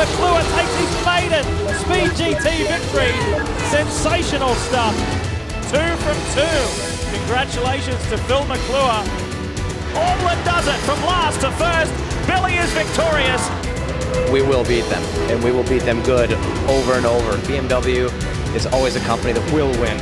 McClure takes his maiden Speed GT victory. Sensational stuff. 2 from 2. Congratulations to Phil McClure. Auberlen does it from last to first. Billy is victorious. We will beat them, and we will beat them good over and over. BMW is always a company that will win.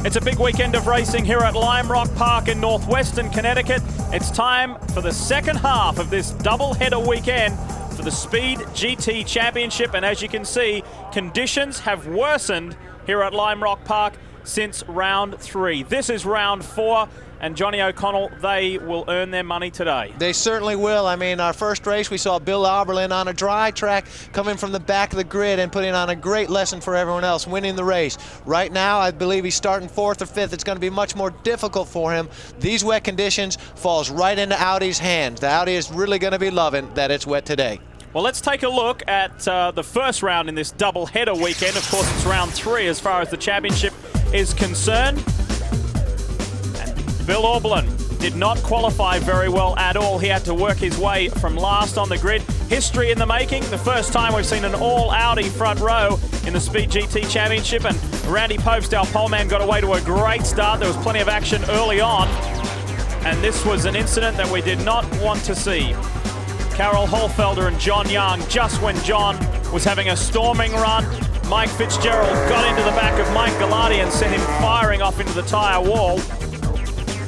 It's a big weekend of racing here at Lime Rock Park in northwestern Connecticut. It's time for the second half of this double-header weekend for the Speed GT Championship. And as you can see, conditions have worsened here at Lime Rock Park since round 3. This is round 4. And Johnny O'Connell, they will earn their money today. They certainly will. I mean, our first race, we saw Bill Auberlen on a dry track coming from the back of the grid and putting on a great lesson for everyone else, winning the race. Right now, I believe he's starting 4th or 5th. It's going to be much more difficult for him. These wet conditions falls right into Audi's hands. The Audi is really going to be loving that it's wet today. Well, let's take a look at the first round in this double-header weekend. Of course, it's round 3 as far as the championship is concerned. Bill Auberlen did not qualify very well at all. He had to work his way from last on the grid. History in the making. The first time we've seen an all-Audi front row in the Speed GT Championship. And Randy Popes, our pole man, got away to a great start. There was plenty of action early on. And this was an incident that we did not want to see. Carol Holfelder and John Young, just when John was having a storming run, Mike Fitzgerald got into the back of Mike Galati and sent him firing off into the tyre wall.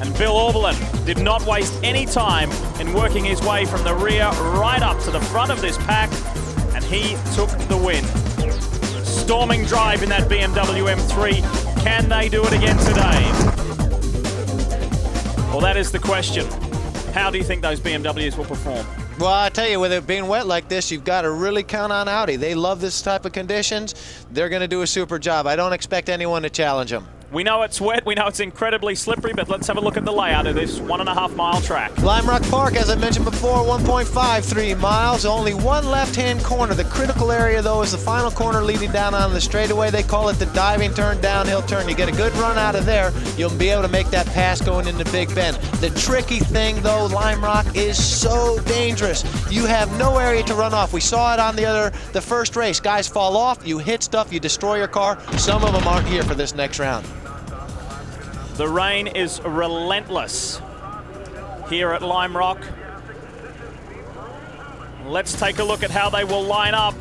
And Bill Auberlen did not waste any time in working his way from the rear right up to the front of this pack, and he took the win. Storming drive in that BMW M3. Can they do it again today? Well, that is the question. How do you think those BMWs will perform? Well, I tell you, with it being wet like this, you've got to really count on Audi. They love this type of conditions. They're going to do a super job. I don't expect anyone to challenge them. We know it's wet, we know it's incredibly slippery, but let's have a look at the layout of this 1.5 mile track. Lime Rock Park, as I mentioned before, 1.53 miles, only one left-hand corner. The critical area, though, is the final corner leading down on the straightaway. They call it the diving turn, downhill turn. You get a good run out of there, you'll be able to make that pass going into Big Bend. The tricky thing, though, Lime Rock is so dangerous. You have no area to run off. We saw it on the first race. Guys fall off, you hit stuff, you destroy your car. Some of them aren't here for this next round. The rain is relentless here at Lime Rock. Let's take a look at how they will line up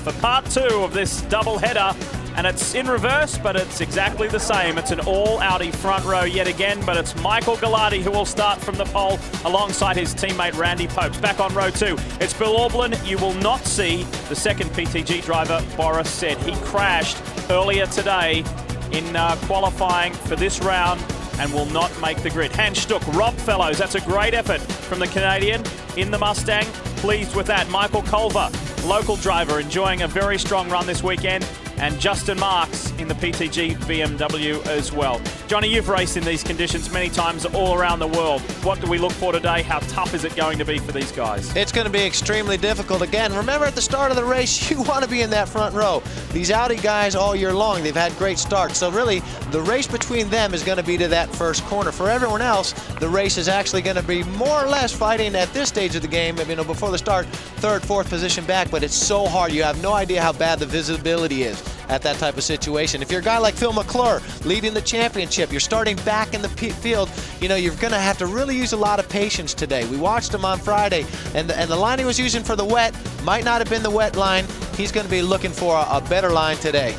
for part 2 of this double-header. And it's in reverse, but it's exactly the same. It's an all-Audi front row yet again, but it's Michael Galati who will start from the pole alongside his teammate Randy Popes. Back on row 2, it's Bill Auberlen. You will not see the second PTG driver, Boris said. He crashed earlier today in qualifying for this round and will not make the grid. Hans Stuck, Rob Fellows, that's a great effort from the Canadian in the Mustang. Pleased with that. Michael Culver, local driver, enjoying a very strong run this weekend. And Justin Marks in the PTG BMW as well. Johnny, you've raced in these conditions many times all around the world. What do we look for today? How tough is it going to be for these guys? It's going to be extremely difficult. Again, remember at the start of the race, you want to be in that front row. These Audi guys all year long, they've had great starts. So really, the race between them is going to be to that first corner. For everyone else, the race is actually going to be more or less fighting at this stage of the game, before the start, 3rd, 4th position back, but it's so hard. You have no idea how bad the visibility is at that type of situation. If you're a guy like Phil McClure leading the championship, you're starting back in the field, you're going to have to really use a lot of patience today. We watched him on Friday, and the line he was using for the wet might not have been the wet line. He's going to be looking for a better line today.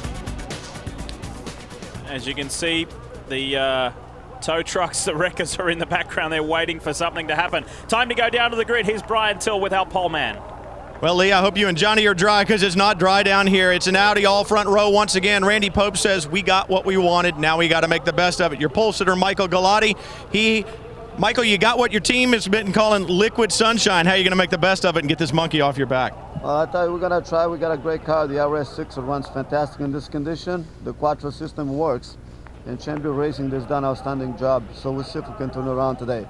As you can see, the tow trucks, the wreckers are in the background. They're waiting for something to happen. Time to go down to the grid. Here's Brian Till with our pole man. Well, Lee, I hope you and Johnny are dry because it's not dry down here. It's an Audi all front row once again. Randy Pope says we got what we wanted. Now we got to make the best of it. Your pole sitter, Michael Galati, Michael, you got what your team has been calling liquid sunshine. How are you going to make the best of it and get this monkey off your back? Well, I thought we're gonna try. We got a great car. The RS6 runs fantastic in this condition. The Quattro system works, and Champion Racing has done an outstanding job. So we'll see if we can turn it around today.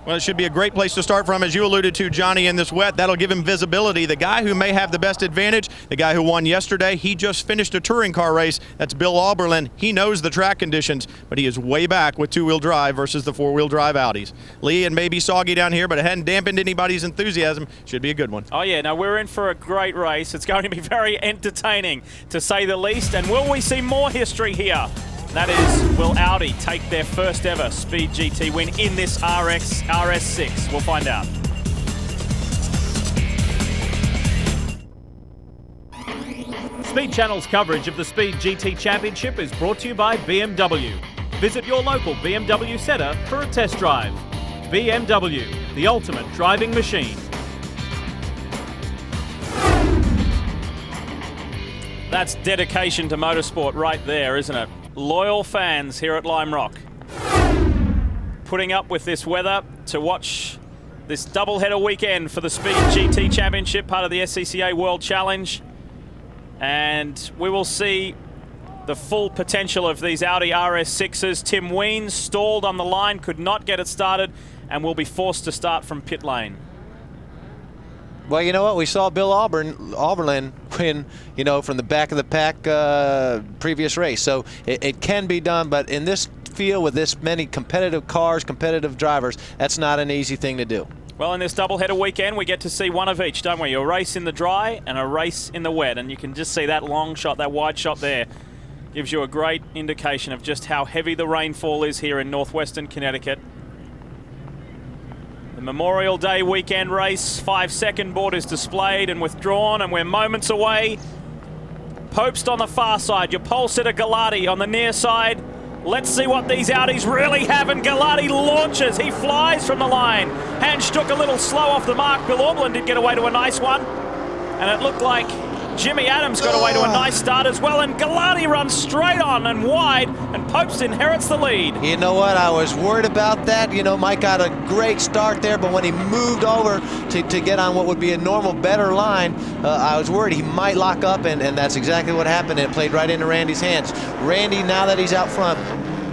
Well, it should be a great place to start from, as you alluded to, Johnny, in this wet. That'll give him visibility. The guy who may have the best advantage, the guy who won yesterday, he just finished a touring car race. That's Bill Auberlen. He knows the track conditions, but he is way back with two-wheel drive versus the four-wheel drive Audis. Lee, and maybe soggy down here, but it hadn't dampened anybody's enthusiasm. Should be a good one. Oh, yeah. Now, we're in for a great race. It's going to be very entertaining, to say the least. And will we see more history here? That is, will Audi take their first ever Speed GT win in this RS6? We'll find out. Speed Channel's coverage of the Speed GT Championship is brought to you by BMW. Visit your local BMW centre for a test drive. BMW, the ultimate driving machine. That's dedication to motorsport right there, isn't it? Loyal fans here at Lime Rock, putting up with this weather to watch this doubleheader weekend for the Speed GT Championship, part of the SCCA World Challenge. And we will see the full potential of these Audi RS6s. Tim Weens stalled on the line, could not get it started, and will be forced to start from pit lane. Well, you know what? We saw Bill Auberlen win, you know, from the back of the pack previous race. So it can be done, but in this field with this many competitive cars, competitive drivers, that's not an easy thing to do. Well, in this doubleheader weekend, we get to see one of each, don't we? A race in the dry and a race in the wet. And you can just see that long shot, that wide shot there. Gives you a great indication of just how heavy the rainfall is here in northwestern Connecticut. Memorial Day weekend race, 5-second board is displayed and withdrawn, and we're moments away. Popst on the far side, your pole sitter Galati on the near side. Let's see what these Audis really have, and Galati launches. He flies from the line. Hanschtuck a little slow off the mark. Bill Auberlen did get away to a nice one, and it looked like Jimmy Adams got away to a nice start as well, and Galati runs straight on and wide, and Popst inherits the lead. You know what? I was worried about that. You know, Mike got a great start there, but when he moved over to get on what would be a normal, better line, I was worried he might lock up, and that's exactly what happened. It played right into Randy's hands. Randy, now that he's out front,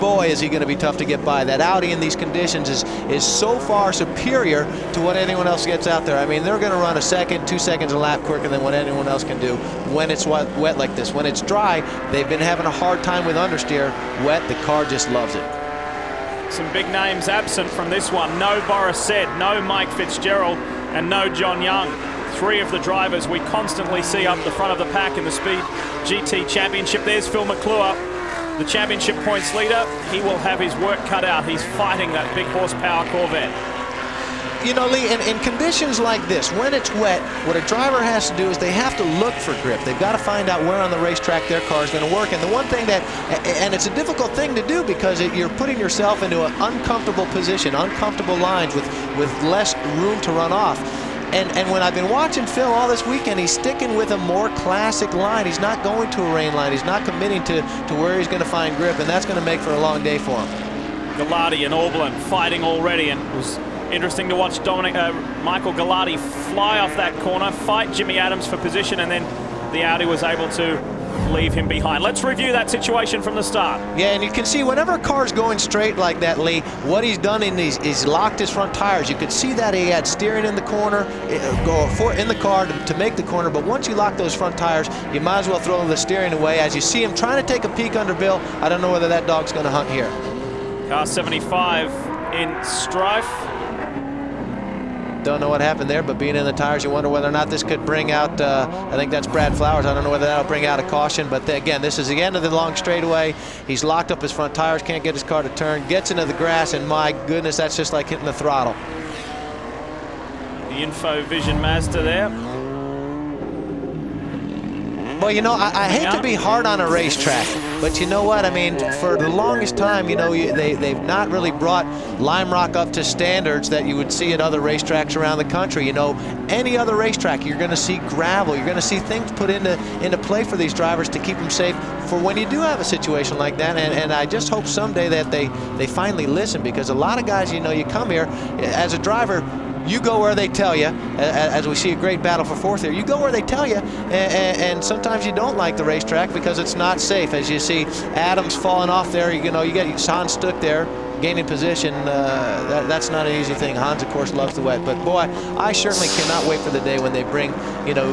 boy, is he going to be tough to get by. That Audi in these conditions is so far superior to what anyone else gets out there. I mean, they're going to run a second, 2 seconds a lap quicker than what anyone else can do when it's wet like this. When it's dry, they've been having a hard time with understeer. Wet, the car just loves it. Some big names absent from this one. No Boris Said, no Mike Fitzgerald, and no John Young. Three of the drivers we constantly see up the front of the pack in the Speed GT Championship. There's Phil McClure, the championship points leader. He will have his work cut out. He's fighting that big horsepower Corvette. You know, Lee, in conditions like this, when it's wet, what a driver has to do is they have to look for grip. They've got to find out where on the racetrack their car is going to work. And the one thing that, and it's a difficult thing to do because you're putting yourself into an uncomfortable position, uncomfortable lines with less room to run off. And when I've been watching Phil all this weekend, he's sticking with a more classic line. He's not going to a rain line. He's not committing to where he's going to find grip, and that's going to make for a long day for him. Galati and Auberlen fighting already, and it was interesting to watch Michael Galati fly off that corner, fight Jimmy Adams for position, and then the Audi was able to leave him behind. Let's review that situation from the start. Yeah, and you can see whenever a car's going straight like that, Lee, what he's done he's locked his front tires. You could see that he had steering in the corner, in the car to make the corner, but once you lock those front tires, you might as well throw the steering away. As you see him trying to take a peek under Bill, I don't know whether that dog's going to hunt here. Car 75 in strife. Don't know what happened there, but being in the tires, you wonder whether or not this could bring out, I think that's Brad Flowers. I don't know whether that'll bring out a caution, but again, this is the end of the long straightaway. He's locked up his front tires, can't get his car to turn, gets into the grass, and my goodness, that's just like hitting the throttle. The Info Vision Mazda there. Well, you know, I hate to be hard on a racetrack, but you know what? I mean, for the longest time, you know, they've not really brought Lime Rock up to standards that you would see at other racetracks around the country. You know, any other racetrack, you're going to see gravel. You're going to see things put into play for these drivers to keep them safe for when you do have a situation like that. And I just hope someday that they finally listen, because a lot of guys, you know, you come here as a driver, you go where they tell you, as we see a great battle for fourth here. You go where they tell you, and sometimes you don't like the racetrack because it's not safe. As you see Adams falling off there, you know, you get Hans Stuck there gaining position. That's not an easy thing. Hans, of course, loves the wet, but boy, I certainly cannot wait for the day when they bring, you know,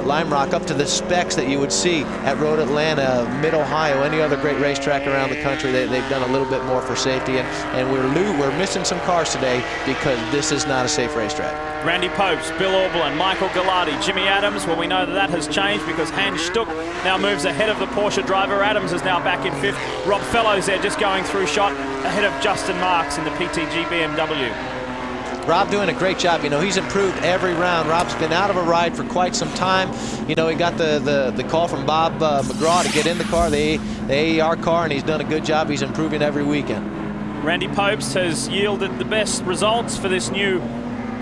Lime Rock up to the specs that you would see at Road Atlanta, Mid-Ohio, any other great racetrack around the country. They've done a little bit more for safety, and we're missing some cars today because this is not a safe racetrack. Randy Popes, Bill Auberlen, Michael Galati, Jimmy Adams. Well, we know that has changed because Hans Stuck now moves ahead of the Porsche driver. Adams is now back in fifth. Rob Fellows there just going through shot ahead of Justin Marks in the PTG BMW. Rob doing a great job. You know, he's improved every round. Rob's been out of a ride for quite some time. You know, he got the call from Bob McGraw to get in the car, the AER car, and he's done a good job. He's improving every weekend. Randy Popes has yielded the best results for this new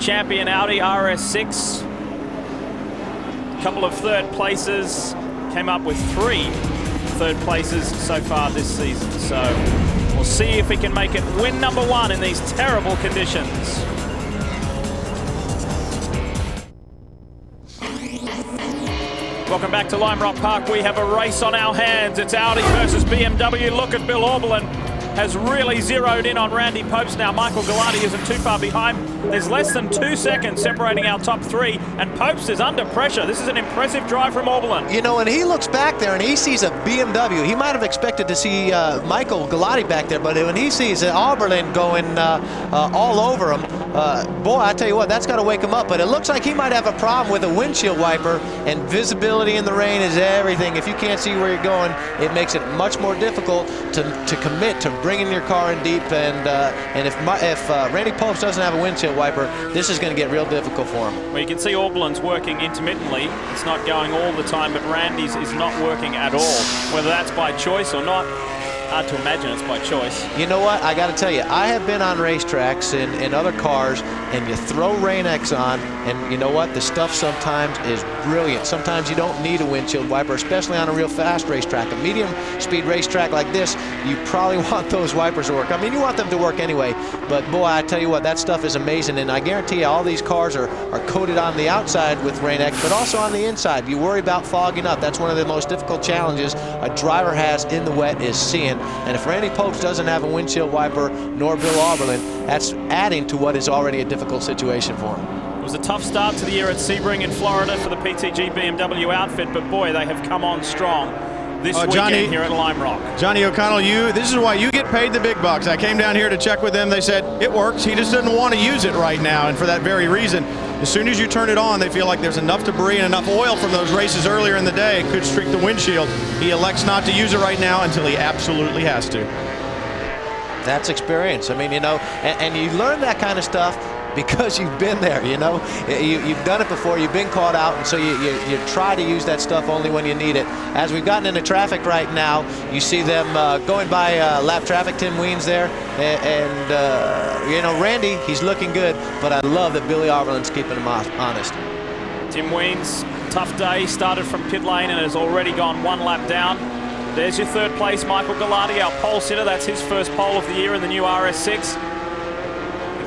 champion Audi RS6. A couple of third places, came up with 3 third places so far this season. So we'll see if he can make it win number 1 in these terrible conditions. Welcome back to Lime Rock Park. We have a race on our hands. It's Audi versus BMW. Look at Bill Auberlen. Has really zeroed in on Randy Popes now. Michael Galati isn't too far behind. There's less than 2 seconds separating our top 3, and Popes is under pressure. This is an impressive drive from Auberlen. You know, when he looks back there and he sees a BMW, he might have expected to see Michael Galati back there, but when he sees Auberlen going all over him, boy, I tell you what, that's got to wake him up. But it looks like he might have a problem with a windshield wiper, and visibility in the rain is everything. If you can't see where you're going, it makes it much more difficult to commit to bringing your car in deep, and if Randy Popes doesn't have a windshield wiper, this is going to get real difficult for him. Well, you can see Auberlen's working intermittently. It's not going all the time, but Randy's is not working at all. Whether that's by choice or not, hard to imagine it's by choice. You know what? I got to tell you, I have been on racetracks in other cars, and you throw Rain-X on, and you know what? The stuff sometimes is brilliant. Sometimes you don't need a windshield wiper, especially on a real fast racetrack. A medium-speed racetrack like this, you probably want those wipers to work. I mean, you want them to work anyway, but boy, I tell you what, that stuff is amazing, and I guarantee you all these cars are coated on the outside with Rain-X, but also on the inside. You worry about fogging up. That's one of the most difficult challenges a driver has in the wet is seeing. And if Randy Popes doesn't have a windshield wiper, nor Bill Auberlen, that's adding to what is already a difficult situation for him. It was a tough start to the year at Sebring in Florida for the PTG BMW outfit, but boy, they have come on strong this weekend here at Lime Rock. Johnny O'Connell, this is why you get paid the big bucks. I came down here to check with them. They said it works. He just doesn't want to use it right now, and for that very reason, as soon as you turn it on, they feel like there's enough debris and enough oil from those races earlier in the day. It could streak the windshield. He elects not to use it right now until he absolutely has to. That's experience. I mean, you know, and you learn that kind of stuff because you've been there, you know. You've done it before, you've been caught out, and so you try to use that stuff only when you need it. As we've gotten into traffic right now, you see them going by lap traffic, Tim Weens there, and you know, Randy, he's looking good, but I love that Billy Auberlen's keeping him honest. Tim Weens, tough day, started from pit lane and has already gone 1 lap down. There's your third place, Michael Galati, our pole sitter. That's his first pole of the year in the new RS6.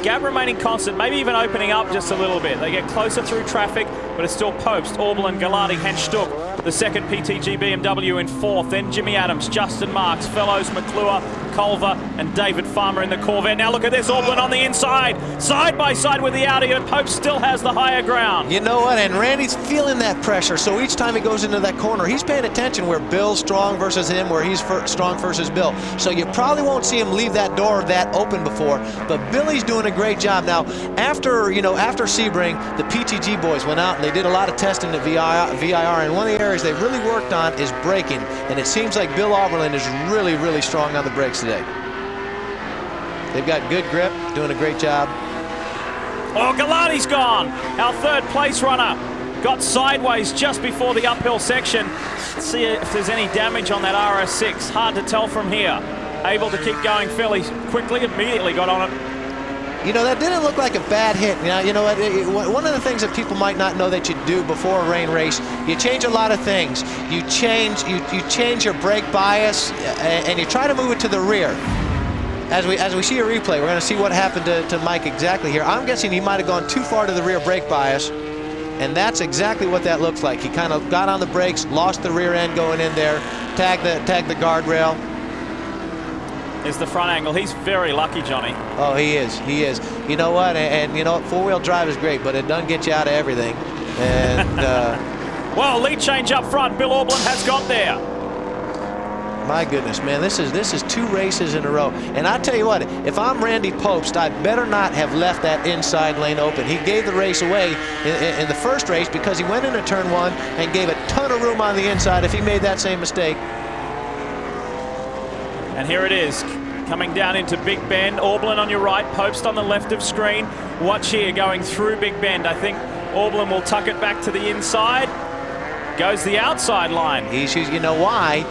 Gap remaining constant, maybe even opening up just a little bit. They get closer through traffic, but it's still Popes, Auberlen, Galati, Hans Stuck, the second PTG BMW in 4th, then Jimmy Adams, Justin Marks, Fellows, McClure, Culver, and David Farmer in the Corvette. Now look at this, Auberlen on the inside, side by side with the Audi, and Popes still has the higher ground. You know what, and Randy's feeling that pressure, so each time he goes into that corner, he's paying attention where Bill's strong versus him, where he's strong versus Bill. So you probably won't see him leave that door that open before, but Billy's doing a great job. Now, after Sebring, the PTG boys went out and they did a lot of testing at VIR, and one of the areas they really worked on is braking, and it seems like Bill Auberlen is really, really strong on the brakes today. They've got good grip, doing a great job. Oh, Galati's gone. Our third place runner got sideways just before the uphill section. Let's see if there's any damage on that RS6. Hard to tell from here. Able to keep going fairly quickly, immediately got on it. You know, that didn't look like a bad hit. You know what? One of the things that people might not know that you do before a rain race, you change a lot of things. You change your brake bias, and you try to move it to the rear. as we see a replay, we're going to see what happened to Mike exactly here. I'm guessing he might have gone too far to the rear brake bias, and that's exactly what that looks like. He kind of got on the brakes, lost the rear end going in there, tagged the guardrail. Is the front angle. He's very lucky, Johnny. Oh, he is. He is. You know what? And you know what? Four-wheel drive is great, but it doesn't get you out of everything. And well, lead change up front. Bill Auberlen has got there. My goodness, man, this is 2 races in a row. And I tell you what, if I'm Randy Pobst, I better not have left that inside lane open. He gave the race away in the first race because he went into turn 1 and gave a ton of room on the inside if he made that same mistake. And here it is, coming down into Big Bend. Auberlen on your right, Pobst on the left of screen. Watch here, going through Big Bend. I think Auberlen will tuck it back to the inside. Goes the outside line. You know why?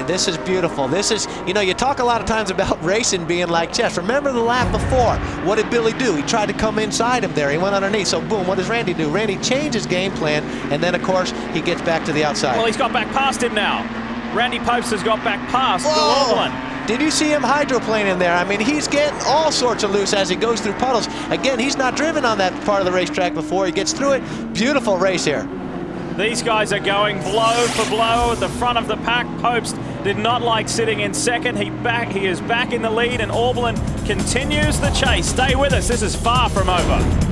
This is beautiful. This is, you know, you talk a lot of times about racing being like chess. Remember the lap before? What did Billy do? He tried to come inside him there. He went underneath. So boom, what does Randy do? Randy changes game plan, and then of course he gets back to the outside. Well, he's got back past him now. Randy Pobst has got back past Bill Auberlen. Did you see him hydroplaning there? I mean, he's getting all sorts of loose as he goes through puddles. Again, he's not driven on that part of the racetrack before. He gets through it. Beautiful race here. These guys are going blow for blow at the front of the pack. Pobst did not like sitting in second. He is back in the lead, and Auberlen continues the chase. Stay with us. This is far from over.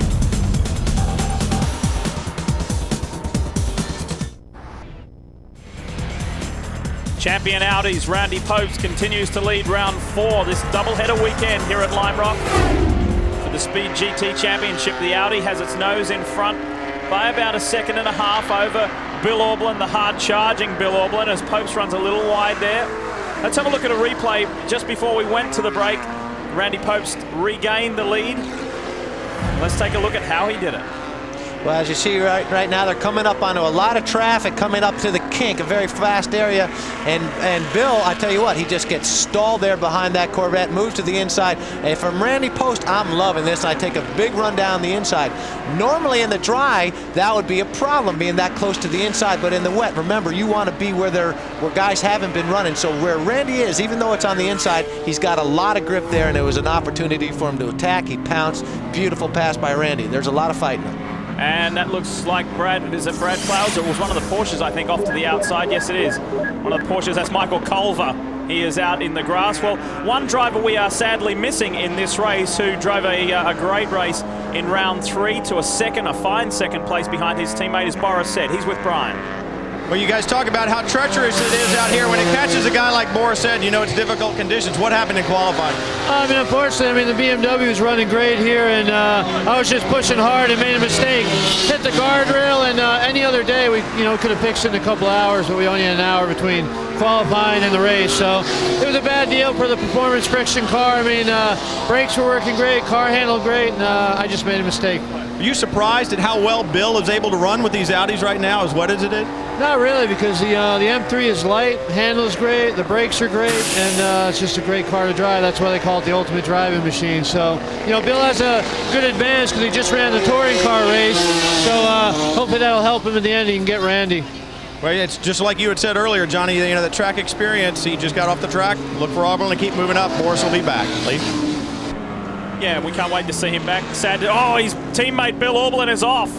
Champion Audi's Randy Pobst continues to lead round 4 this doubleheader weekend here at Lime Rock. For the Speed GT Championship, the Audi has its nose in front by about 1.5 seconds over Bill Auberlen, the hard-charging Bill Auberlen, as Pobst runs a little wide there. Let's have a look at a replay just before we went to the break. Randy Pobst regained the lead. Let's take a look at how he did it. Well, as you see right now, they're coming up onto a lot of traffic, coming up to the kink, a very fast area. And Bill, I tell you what, he just gets stalled there behind that Corvette, moves to the inside. And from Randy Pobst, I'm loving this. I take a big run down the inside. Normally in the dry, that would be a problem, being that close to the inside. But in the wet, remember, you want to be where guys haven't been running. So where Randy is, even though it's on the inside, he's got a lot of grip there, and it was an opportunity for him to attack. He pounced. Beautiful pass by Randy. There's a lot of fighting. And that looks like is it Brad Flowers? It was one of the Porsches, I think, off to the outside. Yes, it is. One of the Porsches, that's Michael Culver. He is out in the grass. Well, one driver we are sadly missing in this race who drove a great race in round 3 to a fine second place behind his teammate, is Boris Said. He's with Brian. Well, you guys talk about how treacherous it is out here. When it catches a guy like Boris said, you know it's difficult conditions. What happened in qualifying? I mean, unfortunately, the BMW was running great here, and I was just pushing hard and made a mistake. Hit the guardrail, and any other day we could have fixed it in a couple hours, but we only had an hour between qualifying and the race. So it was a bad deal for the performance friction car. I mean, brakes were working great, car handled great, and I just made a mistake. Are you surprised at how well Bill is able to run with these Audis right now, as wet as it is? Not really, because the M3 is light, handles great, the brakes are great, and it's just a great car to drive. That's why they call it the ultimate driving machine. So, Bill has a good advantage because he just ran the touring car race. So hopefully that'll help him in the end. He can get Randy. Well, it's just like you had said earlier, Johnny, the track experience. He just got off the track. Look for Auberlen to keep moving up. Boris will be back. Lee? Yeah, we can't wait to see him back. Sad. Oh, his teammate Bill Auberlen is off.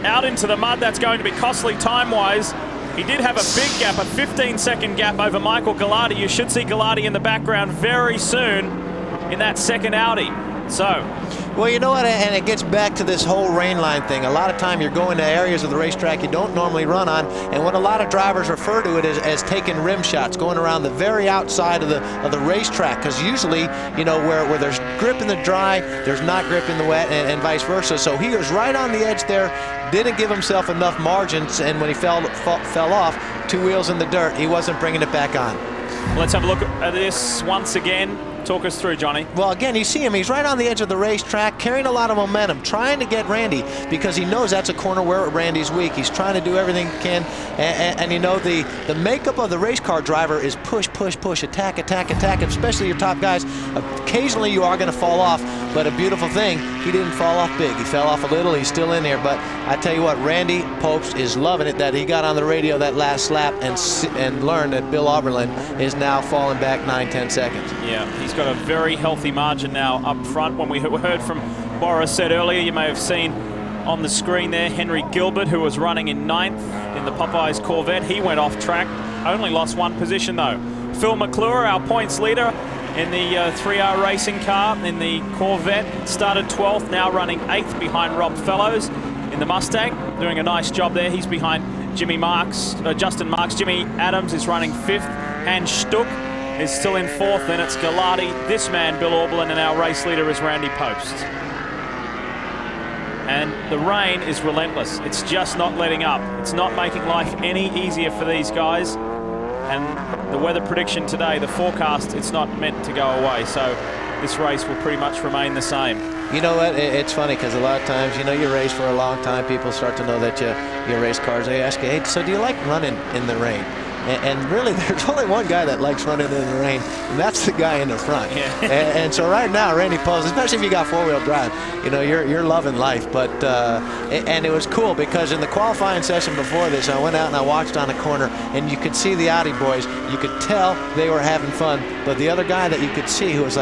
Out into the mud. That's going to be costly time-wise. He did have a big gap, a 15-second gap over Michael Galati. You should see Galati in the background very soon in that second Audi. So, well, you know what, and it gets back to this whole rain line thing. A lot of time you're going to areas of the racetrack you don't normally run on, and what a lot of drivers refer to it as taking rim shots, going around the very outside of the racetrack, because usually, where there's grip in the dry, there's not grip in the wet, and vice versa. So he was right on the edge there, didn't give himself enough margins, and when he fell off, 2 wheels in the dirt, he wasn't bringing it back on. Let's have a look at this once again. Talk us through, Johnny. Well, again, you see him. He's right on the edge of the racetrack, carrying a lot of momentum, trying to get Randy, because he knows that's a corner where Randy's weak. He's trying to do everything he can. And the makeup of the race car driver is push, push, push, attack, attack, attack, especially your top guys. Occasionally you are going to fall off, but a beautiful thing, he didn't fall off big. He fell off a little. He's still in there. But I tell you what, Randy Pobst is loving it that he got on the radio that last lap and learned that Bill Auberlen is now falling back 9-10 seconds. Yeah, he's He's got a very healthy margin now up front. When we heard from Boris said earlier, you may have seen on the screen there, Henry Gilbert, who was running in 9th in the Popeyes Corvette. He went off track, only lost 1 position though. Phil McClure, our points leader in the 3R racing car in the Corvette, started 12th, now running 8th behind Rob Fellows in the Mustang, doing a nice job there. He's behind Justin Marks. Jimmy Adams is running 5th, and Stuck is still in 4th. Then it's Galati, this man, Bill Auberlen, and our race leader is Randy Post. And the rain is relentless. It's just not letting up. It's not making life any easier for these guys. And the weather prediction today, the forecast, it's not meant to go away. So this race will pretty much remain the same. You know what? It's funny because a lot of times, you know, you race for a long time. People start to know that you race cars. They ask you, hey, so do you like running in the rain? And really, there's only one guy that likes running in the rain, and that's the guy in the front. Yeah. and so right now, Randy Post, especially if you got 4-wheel drive, you know, you're loving life. But and it was cool because in the qualifying session before this, I went out and I watched on a corner, and you could see the Audi boys. You could tell they were having fun. But the other guy that you could see who was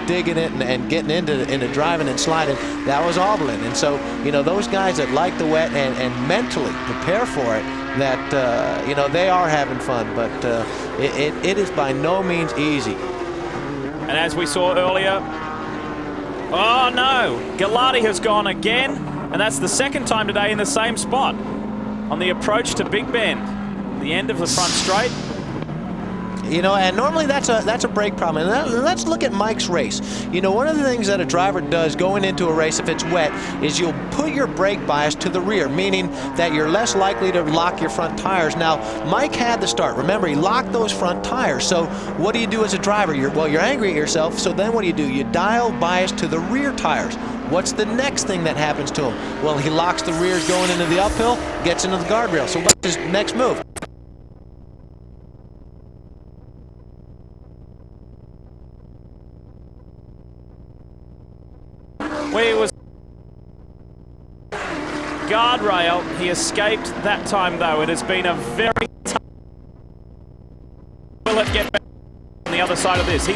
digging it and getting into driving and sliding, that was Auberlen. And so, you know, those guys that like the wet and mentally prepare for it, that you know, they are having fun, but it is by no means easy. And as we saw earlier, oh no, Galati has gone again, and that's the second time today in the same spot on the approach to Big Bend, the end of the front straight. You know, and normally that's a brake problem. And let's look at Mike's race. You know, one of the things that a driver does going into a race if it's wet is you'll put your brake bias to the rear, meaning that you're less likely to lock your front tires. Now, Mike had the start. Remember, he locked those front tires. So what do you do as a driver? You're angry at yourself, so then what do? You dial bias to the rear tires. What's the next thing that happens to him? Well, he locks the rears going into the uphill, gets into the guardrail. So what's his next move? Where he was guardrail, he escaped that time though. It has been a very tough. Will it get better on the other side of this?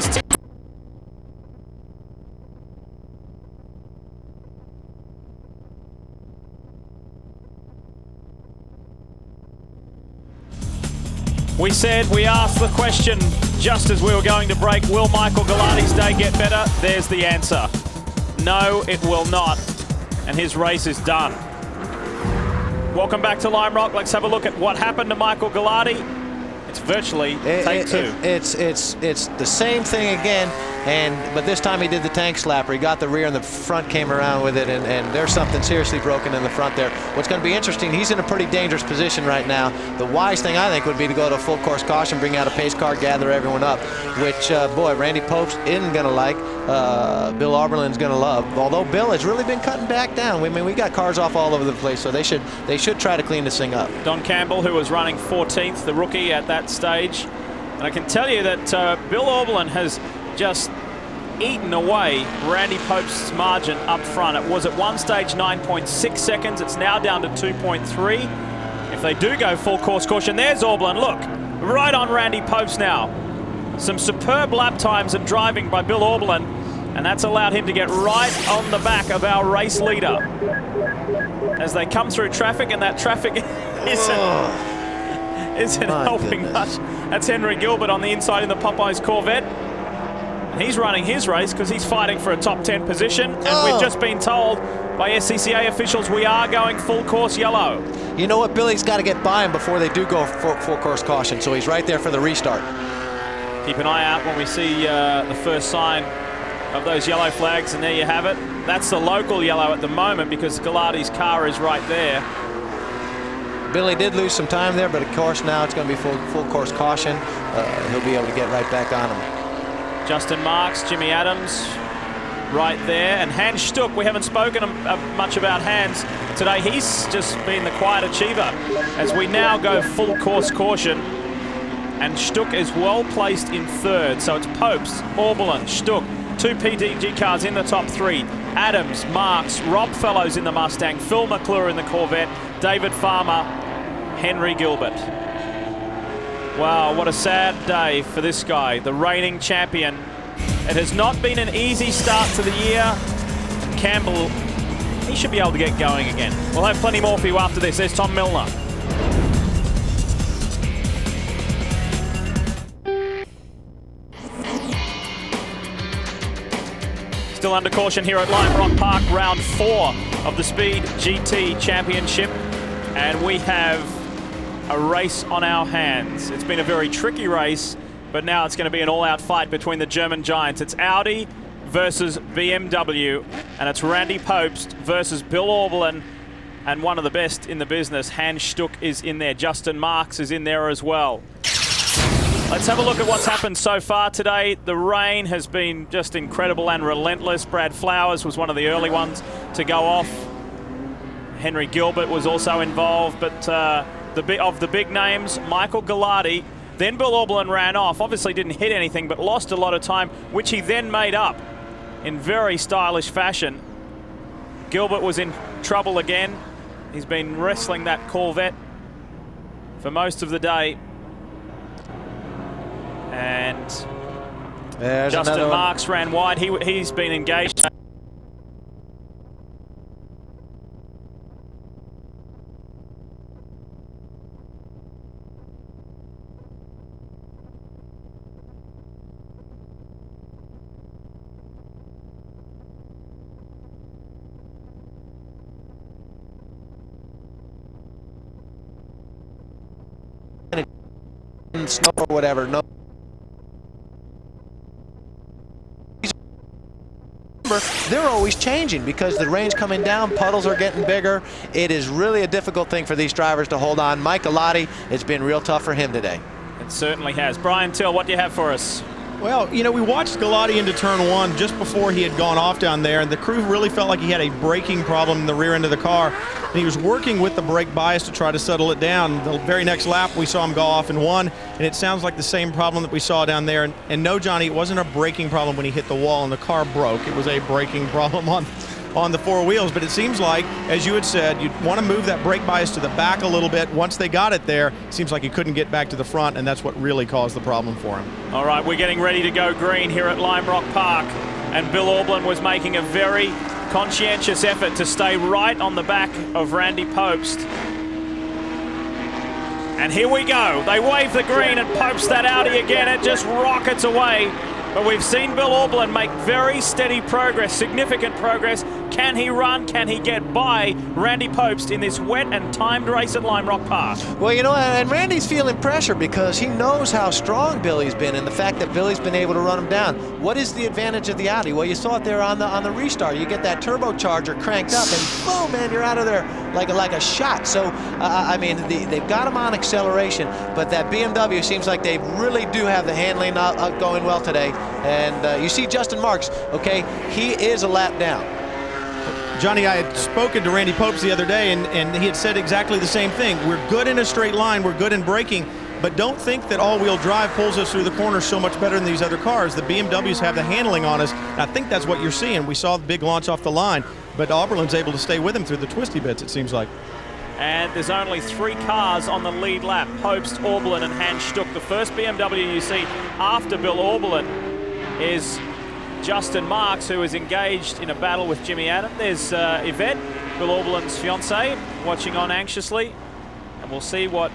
We said, we asked the question just as we were going to break, will Michael Galati's day get better? There's the answer. No, it will not, and his race is done. Welcome back to Lime Rock. Let's have a look at what happened to Michael Galati. It's virtually take two. It's the same thing again, but this time he did the tank slapper. He got the rear and the front came around with it, and there's something seriously broken in the front there. What's going to be interesting, he's in a pretty dangerous position right now. The wise thing, I think, would be to go to full course caution, bring out a pace car, gather everyone up, which, boy, Randy Post isn't going to like. Bill Auberlen's going to love. Although Bill has really been cutting back down. I mean, we got cars off all over the place, so they should try to clean this thing up. Don Campbell, who was running 14th, the rookie at that stage. And I can tell you that Bill Auberlen has just eaten away Randy Post's margin up front. It was at one stage 9.6 seconds. It's now down to 2.3. If they do go full course caution, there's Auberlen. Look, right on Randy Post now. Some superb lap times and driving by Bill Auberlen, and that's allowed him to get right on the back of our race leader as they come through traffic, and that traffic isn't helping much. That's Henry Gilbert on the inside in the Popeyes Corvette. And he's running his race because he's fighting for a top 10 position, and we've just been told by SCCA officials we are going full course yellow. You know what, Billy's got to get by him before they do go full course caution, so he's right there for the restart. Keep an eye out when we see the first sign of those yellow flags, and there you have it. That's the local yellow at the moment because Galati's car is right there. Billy did lose some time there, but of course now it's going to be full course caution. He'll be able to get right back on him. Justin Marks, Jimmy Adams right there, and Hans Stuck. We haven't spoken much about Hans today. He's just been the quiet achiever as we now go full course caution. And Stuck is well placed in third. So it's Popes, Auberlen, Stuck, two PDG cars in the top three. Adams, Marks, Rob Fellows in the Mustang, Phil McClure in the Corvette, David Farmer, Henry Gilbert. Wow, what a sad day for this guy, the reigning champion. It has not been an easy start to the year. Campbell, he should be able to get going again. We'll have plenty more for you after this. There's Tom Milner. Still under caution here at Lime Rock Park, round 4 of the Speed GT Championship. And we have a race on our hands. It's been a very tricky race, but now it's going to be an all-out fight between the German giants. It's Audi versus BMW, and it's Randy Pobst versus Bill Auberlen, and one of the best in the business, Hans Stuck, is in there. Justin Marks is in there as well. Let's have a look at what's happened so far today. The rain has been just incredible and relentless. Brad Flowers was one of the early ones to go off. Henry Gilbert was also involved, but of the big names, Michael Galati, then Bill Auberlen ran off. Obviously didn't hit anything, but lost a lot of time, which he then made up in very stylish fashion. Gilbert was in trouble again. He's been wrestling that Corvette for most of the day. And Justin Marks ran wide. He's been engaged. Snow or whatever. No. They're always changing because the rain's coming down, puddles are getting bigger. It is really a difficult thing for these drivers to hold on. Mike Galati, it's been real tough for him today. It certainly has. Brian Till, what do you have for us? Well, you know, we watched Galati into turn 1 just before he had gone off down there, and the crew really felt like he had a braking problem in the rear end of the car. And he was working with the brake bias to try to settle it down. The very next lap, we saw him go off in 1, and it sounds like the same problem that we saw down there. And no, Johnny, it wasn't a braking problem when he hit the wall and the car broke. It was a braking problem on the 4 wheels. But it seems like, as you had said, you'd want to move that brake bias to the back a little bit. Once they got it there, it seems like he couldn't get back to the front, and that's what really caused the problem for him. All right, we're getting ready to go green here at Lime Rock Park, and Bill Auberlen was making a very conscientious effort to stay right on the back of Randy Pobst. And here we go. They wave the green, and Pobst that Audi again. It just rockets away. But we've seen Bill Auberlen make very steady progress, significant progress. Can he run? Can he get by Randy Pobst in this wet and timed race at Lime Rock Park? Well, you know, and Randy's feeling pressure because he knows how strong Billy's been and the fact that Billy's been able to run him down. What is the advantage of the Audi? Well, you saw it there on the restart. You get that turbocharger cranked up and boom, man, you're out of there like a shot. So, I mean, they've got him on acceleration, but that BMW seems like they really do have the handling going well today. And you see Justin Marks, okay, he is a lap down. Johnny, I had spoken to Randy Pobst the other day, and he had said exactly the same thing. We're good in a straight line, we're good in braking, but don't think that all-wheel drive pulls us through the corners so much better than these other cars. The BMWs have the handling on us, and I think that's what you're seeing. We saw the big launch off the line, but Auberlen's able to stay with him through the twisty bits, it seems like. And there's only 3 cars on the lead lap, Pobst, Auberlen, and Hans Stuck. The first BMW you see after Bill Auberlen is Justin Marks, who is engaged in a battle with Jimmy Adam. There's Yvette, Bill Auberlen's fiancée, watching on anxiously, and we'll see what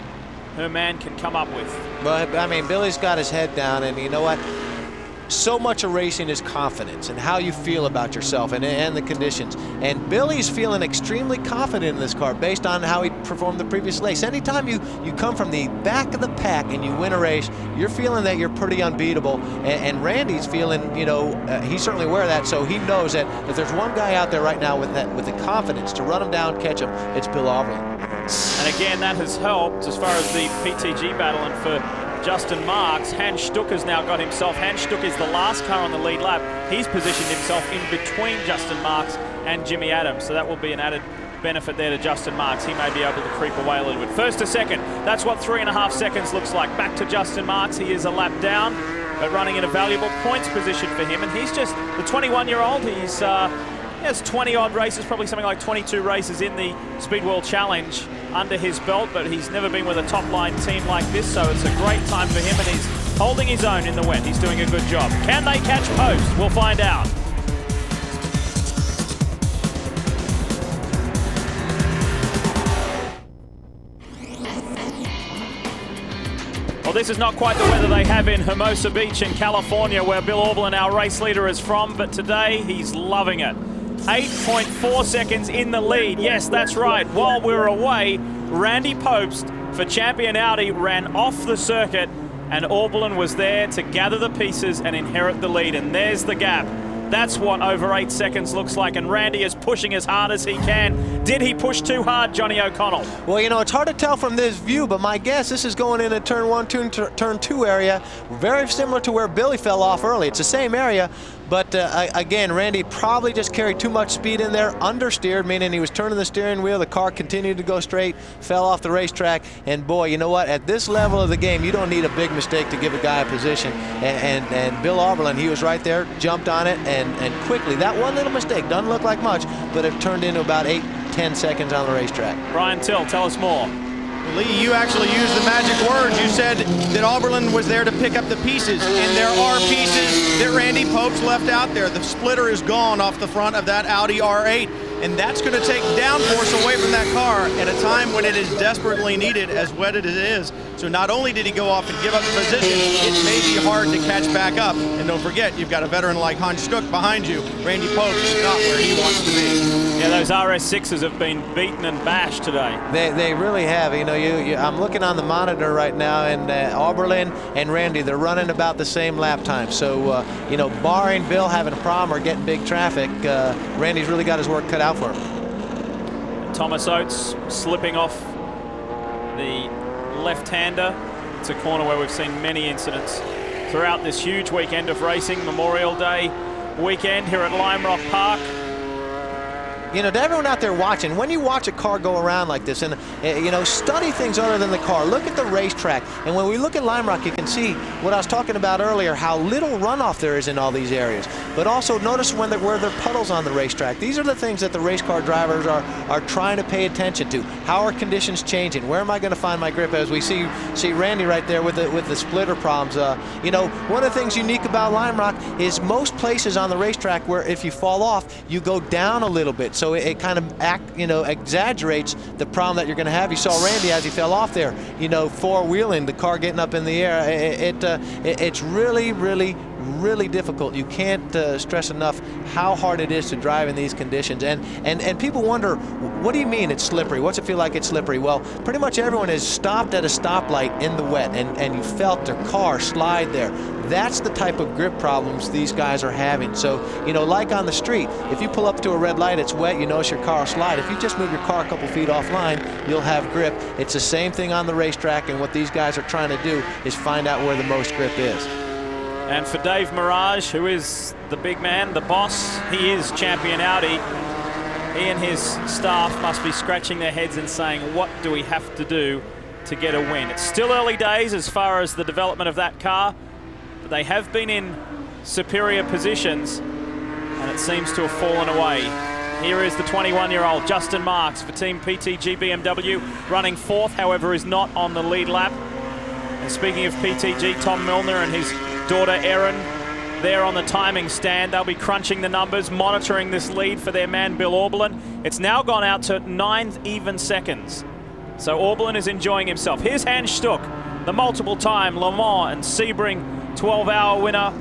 her man can come up with. Well, I mean, Billy's got his head down, and you know what? So much of racing is confidence and how you feel about yourself and the conditions. And Billy's feeling extremely confident in this car based on how he performed the previous race. Anytime you come from the back of the pack and you win a race, you're feeling that you're pretty unbeatable. And Randy's feeling, you know, he's certainly aware of that. So he knows that if there's one guy out there right now with the confidence to run him down, catch him, it's Bill Auberlen. And again, that has helped as far as the PTG battle. And for Justin Marks, Hans Stuck has now got himself. Hans Stuck is the last car on the lead lap. He's positioned himself in between Justin Marks and Jimmy Adams. So that will be an added benefit there to Justin Marks. He may be able to creep away a little bit. First to second, that's what 3.5 seconds looks like. Back to Justin Marks. He is a lap down, but running in a valuable points position for him. And he's just the 21-year-old. He's has 20-odd races, probably something like 22 races in the Speed World Challenge under his belt, but he's never been with a top-line team like this, so it's a great time for him, and he's holding his own in the wet. He's doing a good job. Can they catch Post? We'll find out. Well, this is not quite the weather they have in Hermosa Beach in California, where Bill Auberlen, our race leader, is from, but today he's loving it. 8.4 seconds in the lead. Yes, that's right. While we were away, Randy Pobst for Champion Audi ran off the circuit, and Auberlen was there to gather the pieces and inherit the lead, and there's the gap. That's what over 8 seconds looks like, and Randy is pushing as hard as he can. Did he push too hard, Johnny O'Connell? Well, you know, it's hard to tell from this view, but my guess, this is going into turn 1, turn 2 area, very similar to where Billy fell off early. It's the same area, but again, Randy probably just carried too much speed in there, understeered, meaning he was turning the steering wheel, the car continued to go straight, fell off the racetrack, and boy, you know what, at this level of the game, you don't need a big mistake to give a guy a position, and Bill Auberlen, he was right there, jumped on it, and quickly, that one little mistake, doesn't look like much, but it turned into about 8-10 seconds on the racetrack. Brian Till, tell us more. Lee, you actually used the magic words. You said that Auberlen was there to pick up the pieces, and there are pieces that Randy Pobst left out there. The splitter is gone off the front of that Audi R8, and that's going to take downforce away from that car at a time when it is desperately needed, as wet as it is. So not only did he go off and give up the position, it may be hard to catch back up. And don't forget, you've got a veteran like Hans Stuck behind you. Randy Pobst is not where he wants to be. Yeah, those RS6s have been beaten and bashed today. They really have. You know, I'm looking on the monitor right now, and Auberlen and Randy, they're running about the same lap time. So, you know, barring Bill having a problem or getting big traffic, Randy's really got his work cut out for him. Thomas Oates slipping off the left-hander. It's a corner where we've seen many incidents throughout this huge weekend of racing, Memorial Day weekend here at Lime Rock Park. You know, to everyone out there watching, when you watch a car go around like this, and you know, study things other than the car, look at the racetrack, and when we look at Lime Rock, you can see what I was talking about earlier, how little runoff there is in all these areas. But also notice where there are puddles on the racetrack. These are the things that the race car drivers are trying to pay attention to. How are conditions changing? Where am I going to find my grip? As we see Randy right there with the splitter problems. You know, one of the things unique about Lime Rock is most places on the racetrack where if you fall off, you go down a little bit. So it kind of exaggerates the problem that you're going to have. You saw Randy as he fell off there, you know, four-wheeling, the car getting up in the air. It's really, really, really difficult. You can't stress enough how hard it is to drive in these conditions. And people wonder, what do you mean it's slippery? What's it feel like it's slippery? Well, pretty much everyone has stopped at a stoplight in the wet, and you felt their car slide there. That's the type of grip problems these guys are having. So, you know, like on the street, if you pull up to a red light, it's wet, you notice your car will slide. If you just move your car a couple feet offline, you'll have grip. It's the same thing on the racetrack, and what these guys are trying to do is find out where the most grip is. And for Dave Mirage, who is the big man, the boss, he is Champion Audi. He and his staff must be scratching their heads and saying, what do we have to do to get a win? It's still early days as far as the development of that car, but they have been in superior positions, and it seems to have fallen away. Here is the 21-year-old Justin Marks for Team PTG BMW, running fourth, however, is not on the lead lap. And speaking of PTG, Tom Milner and his daughter Erin there on the timing stand. They'll be crunching the numbers, monitoring this lead for their man Bill Auberlen. It's now gone out to 9 even seconds. So Auberlen is enjoying himself. Here's Hans Stuck, the multiple-time Le Mans and Sebring 12-hour winner,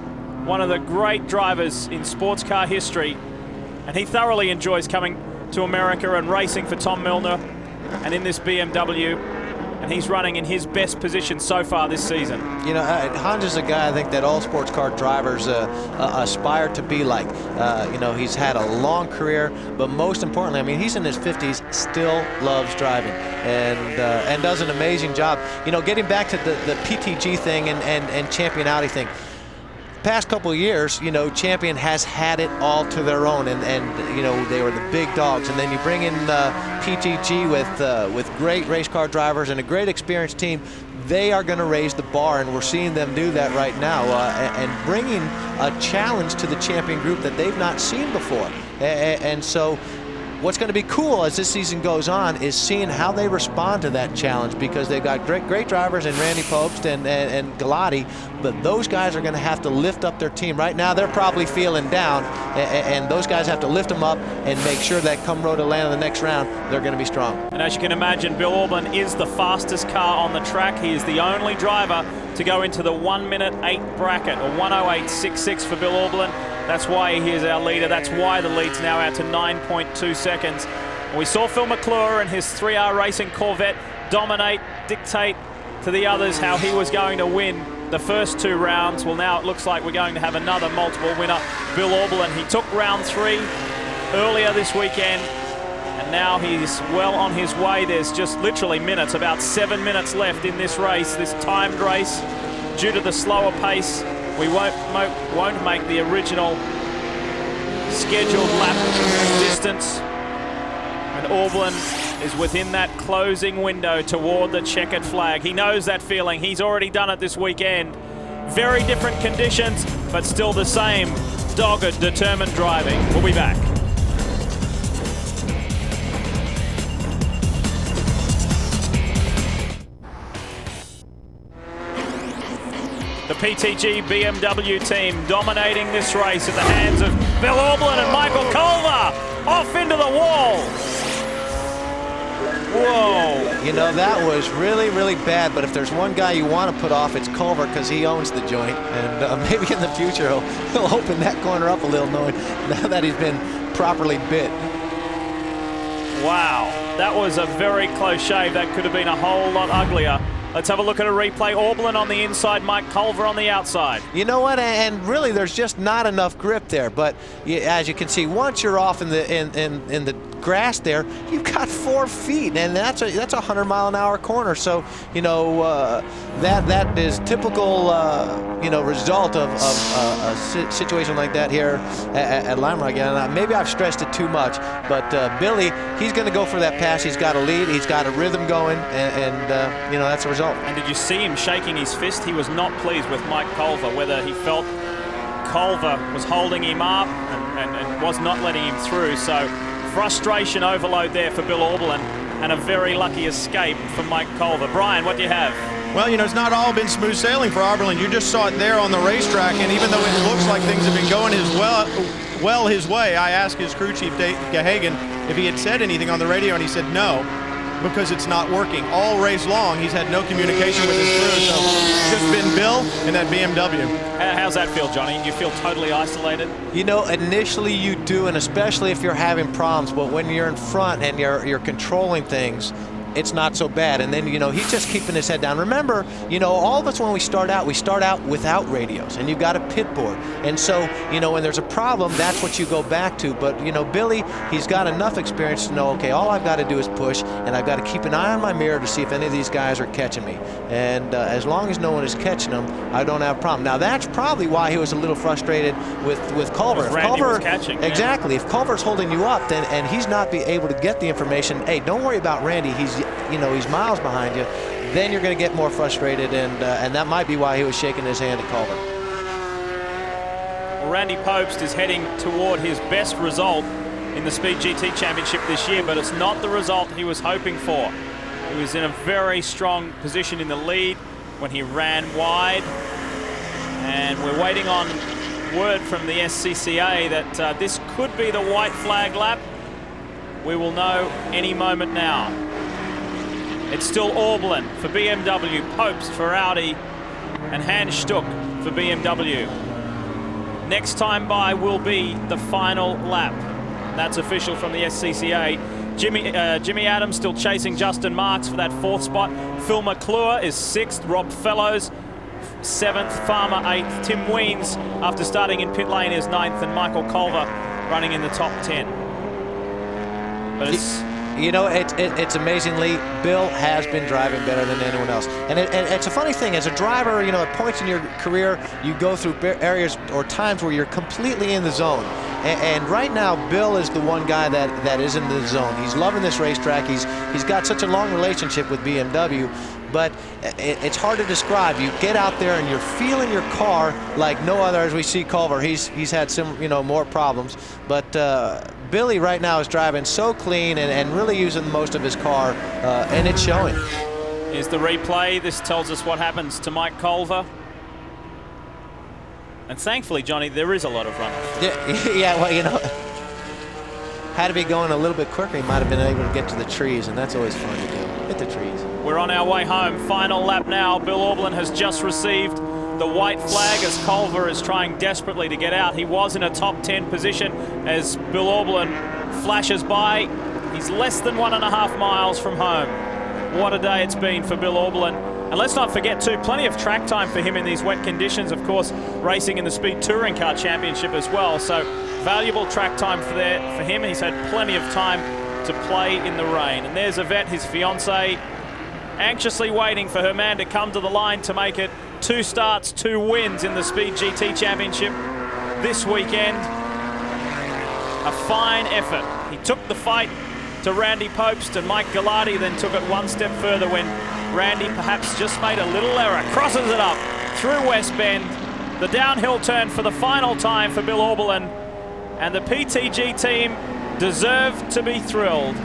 one of the great drivers in sports car history. And he thoroughly enjoys coming to America and racing for Tom Milner and in this BMW. And he's running in his best position so far this season. You know, Hans is a guy I think that all sports car drivers aspire to be like. You know, he's had a long career, but most importantly, I mean, he's in his 50s, still loves driving, and does an amazing job. You know, getting back to the PTG thing and Champion Audi thing. Past couple of years, you know, Champion has had it all to their own, and you know, they were the big dogs. And then you bring in PTG with great race car drivers and a great experienced team. They are going to raise the bar, and we're seeing them do that right now, and bringing a challenge to the Champion group that they've not seen before. And so, what's going to be cool as this season goes on is seeing how they respond to that challenge, because they've got great drivers in Randy Pobst and Galati, but those guys are going to have to lift up their team. Right now they're probably feeling down, and those guys have to lift them up and make sure that come Road Atlanta the next round, they're going to be strong. And as you can imagine, Bill Auberlen is the fastest car on the track. He is the only driver to go into the 1:08 bracket, or 1:08.66 for Bill Auberlen. That's why he is our leader. That's why the lead's now out to 9.2 seconds. And we saw Phil McClure and his 3R Racing Corvette dominate, dictate to the others how he was going to win the first 2 rounds. Well, now it looks like we're going to have another multiple winner, Bill Auberlen. He took round 3 earlier this weekend, and now he's well on his way. There's just literally minutes, about 7 minutes left in this race, this timed race. Due to the slower pace, we won't make the original scheduled lap distance. And Auberlen is within that closing window toward the checkered flag. He knows that feeling. He's already done it this weekend. Very different conditions, but still the same dogged, determined driving. We'll be back. The PTG BMW team dominating this race at the hands of Bill Auberlen and Michael Culver. Off into the wall. Whoa. You know, that was really, really bad, but if there's one guy you want to put off, it's Culver, because he owns the joint. And maybe in the future he'll open that corner up a little, knowing now that he's been properly bit. Wow, that was a very close shave. That could have been a whole lot uglier. Let's have a look at a replay. Auberlen on the inside, Mike Culver on the outside. You know what? And really, there's just not enough grip there. But as you can see, once you're off in the grass there, you've got 4 feet, and that's a 100-mile-an-hour corner. So you know that is typical result of a situation like that here at Lime Rock. And maybe I've stressed it too much, but Billy, he's going to go for that pass. He's got a lead. He's got a rhythm going, and that's the result. And did you see him shaking his fist? He was not pleased with Mike Culver, whether he felt Culver was holding him up and was not letting him through. So frustration overload there for Bill Auberlen, and a very lucky escape from Mike Culver. Brian, what do you have? Well, you know, it's not all been smooth sailing for Auberlen. You just saw it there on the racetrack, and even though it looks like things have been going well his way, I asked his crew chief, Dave Gahagan, if he had said anything on the radio, and he said no, because it's not working. All race long, he's had no communication with his crew, so it's just been Bill and that BMW. How's that feel, Johnny? You feel totally isolated? You know, initially you do, and especially if you're having problems, but when you're in front and you're controlling things, it's not so bad. And then, you know, he's just keeping his head down. Remember, you know, all of us when we start out without radios, and you've got a pit board. And so, you know, when there's a problem, that's what you go back to. But, you know, Billy, he's got enough experience to know, okay, all I've got to do is push, and I've got to keep an eye on my mirror to see if any of these guys are catching me. And as long as no one is catching them, I don't have a problem. Now, that's probably why he was a little frustrated with Culver. If Randy was catching. Exactly. If Culver's holding you up, then and he's not be able to get the information, hey, don't worry about Randy. He's miles behind you. Then you're going to get more frustrated, and that might be why he was shaking his hand at Culver. Well, Randy Pobst is heading toward his best result in the Speed GT Championship this year, but it's not the result he was hoping for. He was in a very strong position in the lead when he ran wide, and we're waiting on word from the SCCA that this could be the white flag lap. We will know any moment now. It's still Auberlen for BMW, Pobst for Audi, and Hans Stuck for BMW. Next time by will be the final lap. That's official from the SCCA. Jimmy Adams still chasing Justin Marks for that 4th spot. Phil McClure is 6th. Rob Fellows 7th. Farmer 8th. Tim Weens, after starting in pit lane, is 9th. And Michael Culver running in the top 10. But it's... You know, it's amazingly, Bill has been driving better than anyone else. And it's a funny thing, as a driver, you know, at points in your career, you go through areas or times where you're completely in the zone. And right now, Bill is the one guy that is in the zone. He's loving this racetrack. He's got such a long relationship with BMW, but it's hard to describe. You get out there and you're feeling your car like no other. As we see Culver, he's had some, you know, more problems, but Billy right now is driving so clean and really using most of his car, and it's showing. Here's the replay. This tells us what happens to Mike Culver. And thankfully, Johnny, there is a lot of runoff. Yeah, well, you know, had to be going a little bit quicker, he might have been able to get to the trees, and that's always fun to do. Hit the trees. We're on our way home. Final lap now. Bill Auberlen has just received the white flag as Culver is trying desperately to get out. He was in a top 10 position as Bill Auberlen flashes by. He's less than 1.5 miles from home. What a day it's been for Bill Auberlen. And let's not forget, too, plenty of track time for him in these wet conditions. Of course, racing in the Speed Touring Car Championship as well. So valuable track time for him. He's had plenty of time to play in the rain. And there's Yvette, his fiancée, anxiously waiting for her man to come to the line to make it 2 starts, 2 wins in the Speed GT Championship this weekend. A fine effort. He took the fight to Randy Popst, and Mike Galati then took it one step further when Randy perhaps just made a little error. Crosses it up through West Bend. The downhill turn for the final time for Bill Auberlen, and the PTG team deserve to be thrilled.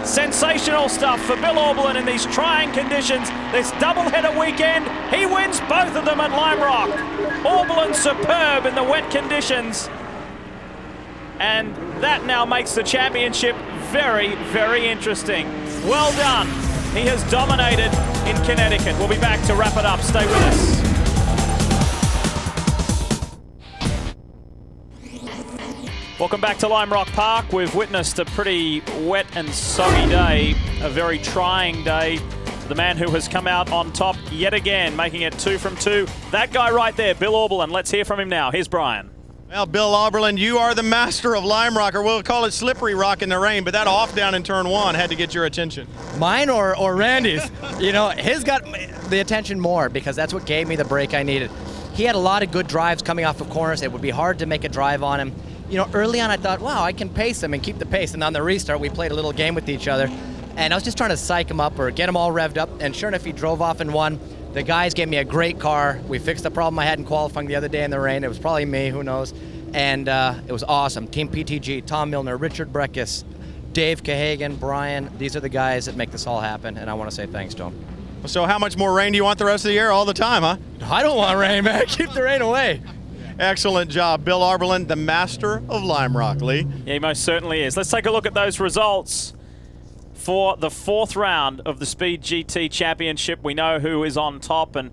Sensational stuff for Bill Auberlen in these trying conditions. This doubleheader weekend, he wins both of them at Lime Rock. Auberlen superb in the wet conditions. And that now makes the championship very, very interesting. Well done. He has dominated in Connecticut. We'll be back to wrap it up. Stay with us. Welcome back to Lime Rock Park. We've witnessed a pretty wet and soggy day, a very trying day. The man who has come out on top yet again, making it 2 from 2. That guy right there, Bill Auberlen. Let's hear from him now. Here's Brian. Well, Bill Auberlen, you are the master of Lime Rock, or we'll call it slippery rock in the rain, but that off down in turn 1 had to get your attention. Mine or Randy's? You know, his got the attention more because that's what gave me the break I needed. He had a lot of good drives coming off of corners. It would be hard to make a drive on him. You know, early on I thought, wow, I can pace him and keep the pace. And on the restart, we played a little game with each other. And I was just trying to psych him up or get him all revved up. And sure enough, he drove off and won. The guys gave me a great car. We fixed the problem I had in qualifying the other day in the rain. It was probably me, who knows. And it was awesome. Team PTG, Tom Milner, Richard Breckus, Dave Cahagan, Brian. These are the guys that make this all happen. And I want to say thanks to them. So how much more rain do you want the rest of the year? All the time, huh? I don't want rain, man. Keep the rain away. Excellent job, Bill Auberlen, the master of Lime Rock, Lee. Yeah, he most certainly is. Let's take a look at those results for the 4th round of the Speed GT Championship. We know who is on top, and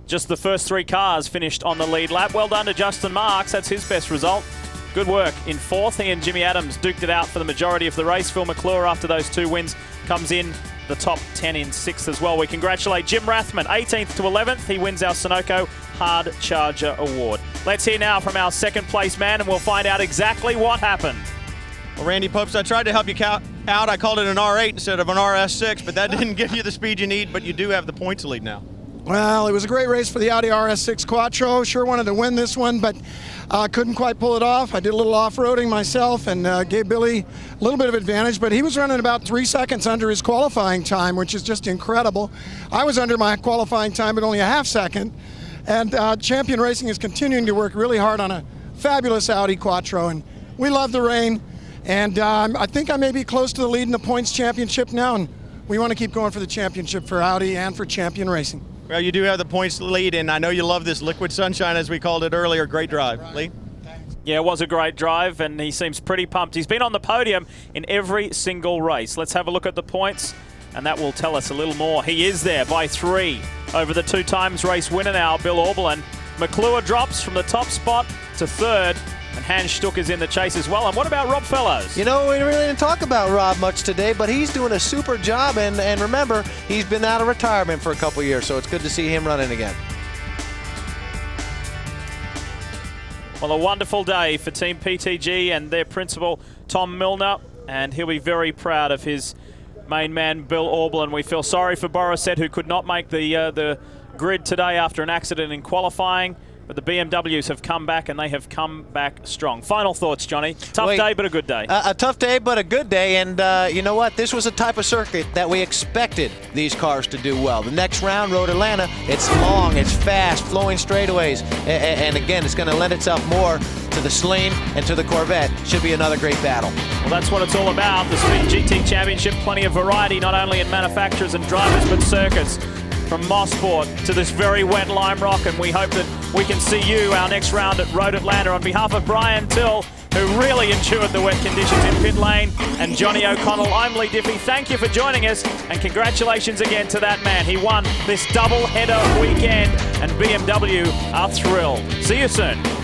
just the first 3 cars finished on the lead lap. Well done to Justin Marks. That's his best result. Good work. In 4th, he and Jimmy Adams duked it out for the majority of the race. Phil McClure, after those 2 wins, comes in the top 10 in 6th as well. We congratulate Jim Rathman, 18th to 11th. He wins our Sunoco Hard Charger Award. Let's hear now from our 2nd place man, and we'll find out exactly what happened. Well, Randy Popes, I tried to help you out. I called it an R8 instead of an RS6, but that didn't give you the speed you need, but you do have the points lead now. Well, it was a great race for the Audi RS6 Quattro. Sure wanted to win this one, but couldn't quite pull it off. I did a little off-roading myself and gave Billy a little bit of advantage, but he was running about 3 seconds under his qualifying time, which is just incredible. I was under my qualifying time, but only a half second. And Champion Racing is continuing to work really hard on a fabulous Audi Quattro, and we love the rain. And I think I may be close to the lead in the points championship now, and we want to keep going for the championship for Audi and for Champion Racing. Well, you do have the points lead, and I know you love this liquid sunshine, as we called it earlier. Great drive. Right. Lee? Thanks. Yeah, it was a great drive, and he seems pretty pumped. He's been on the podium in every single race. Let's have a look at the points, and that will tell us a little more. He is there by 3 over the 2 times race winner now, Bill Auberlen. McClure drops from the top spot to 3rd, and Hans Stuck is in the chase as well. And what about Rob Fellows? You know, we really didn't talk about Rob much today, but he's doing a super job, and remember, he's been out of retirement for a couple years, so it's good to see him running again. Well, a wonderful day for Team PTG and their principal, Tom Milner, and he'll be very proud of his main man, Bill Auberlen. We feel sorry for Borisset, who could not make the grid today after an accident in qualifying. But the BMWs have come back, and they have come back strong. Final thoughts, Johnny. Tough day, but a good day. A tough day, but a good day. And you know what? This was a type of circuit that we expected these cars to do well. The next round, Road Atlanta, it's long, it's fast, flowing straightaways. And again, it's going to lend itself more to the Sleen and to the Corvette. Should be another great battle. Well, that's what it's all about. The Speed GT Championship, plenty of variety, not only in manufacturers and drivers, but circuits. From Mosport to this very wet Lime Rock, and we hope that we can see you our next round at Road Atlanta. On behalf of Brian Till, who really endured the wet conditions in pit lane, and Johnny O'Connell, I'm Lee Diffie. Thank you for joining us, and congratulations again to that man. He won this double-header weekend, and BMW are thrilled. See you soon.